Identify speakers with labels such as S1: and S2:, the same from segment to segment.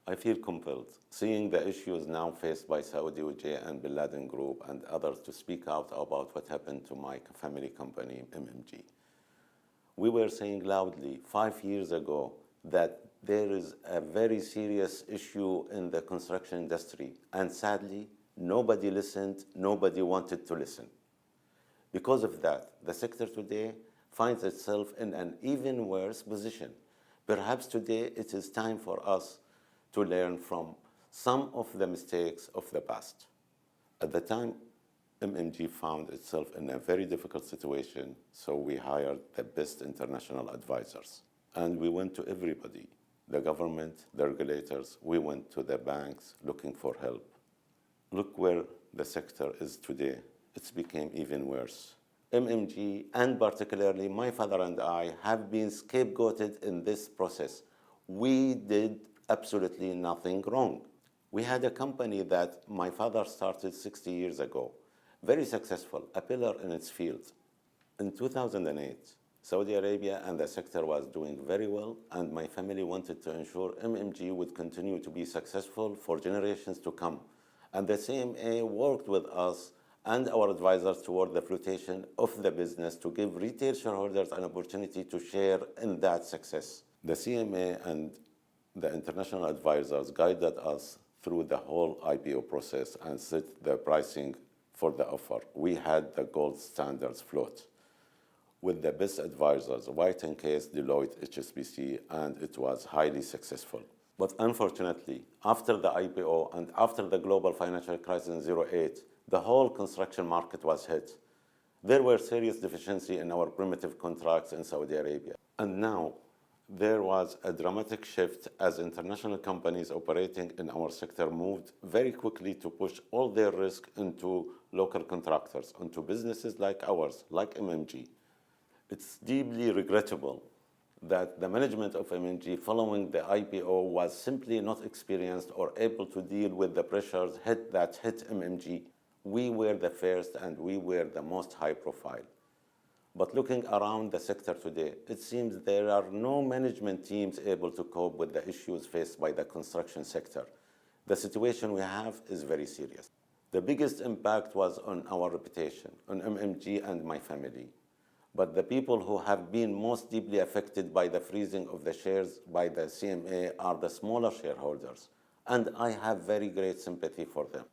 S1: I feel compelled, seeing the issues now faced by Saudi Arabian and Bin Laden Group and others, to speak out about what happened to my family company, MMG. We were saying loudly 5 years ago that there is a very serious issue in the construction industry, and sadly, nobody listened, nobody wanted to listen. Because of that, the sector today finds itself in an even worse position. Perhaps today it is time for us to learn from some of the mistakes of the past. At the time, MMG found itself in a very difficult situation, so we hired the best international advisors. And we went to everybody, the government, the regulators, we went to the banks looking for help. Look where the sector is today. It's became even worse. MMG, and particularly my father and I, have been scapegoated in this process. We did absolutely nothing wrong. We had a company that my father started 60 years ago, very successful, a pillar in its field. In 2008, Saudi Arabia and the sector was doing very well, and my family wanted to ensure MMG would continue to be successful for generations to come. And the CMA worked with us and our advisors toward the flotation of the business to give retail shareholders an opportunity to share in that success. The CMA and the international advisors guided us through the whole IPO process and set the pricing for the offer. We had the gold standards float with the best advisors, White & Case, Deloitte, HSBC, and it was highly successful. But unfortunately, after the IPO and after the global financial crisis in 2008, the whole construction market was hit. There were serious deficiencies in our primitive contracts in Saudi Arabia. And now, there was a dramatic shift as international companies operating in our sector moved very quickly to push all their risk into local contractors, into businesses like ours, like MMG. It's deeply regrettable that the management of MMG following the IPO was simply not experienced or able to deal with the pressures that hit MMG. We were the first and we were the most high profile. But looking around the sector today, it seems there are no management teams able to cope with the issues faced by the construction sector. The situation we have is very serious. The biggest impact was on our reputation, on MMG and my family. But the people who have been most deeply affected by the freezing of the shares by the CMA are the smaller shareholders, and I have very great sympathy for them.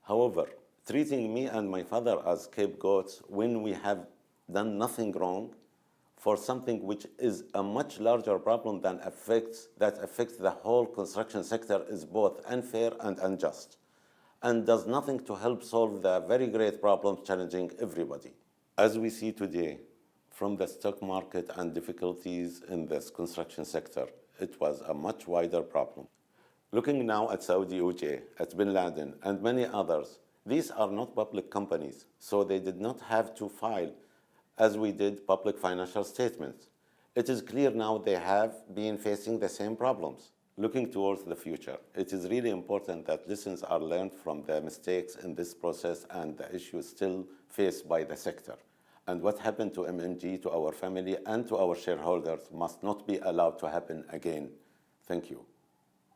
S1: However, treating me and my father as scapegoats when we have done nothing wrong for something which is a much larger problem that affects the whole construction sector is both unfair and unjust, and does nothing to help solve the very great problems challenging everybody. As we see today, from the stock market and difficulties in this construction sector, it was a much wider problem. Looking now at Saudi Arabian, at Bin Laden, and many others, these are not public companies, so they did not have to file, as we did, public financial statements. It is clear now they have been facing the same problems. Looking towards the future, it is really important that lessons are learned from the mistakes in this process and the issues still faced by the sector. And what happened to MMG, to our family, and to our shareholders must not be allowed to happen again. Thank you.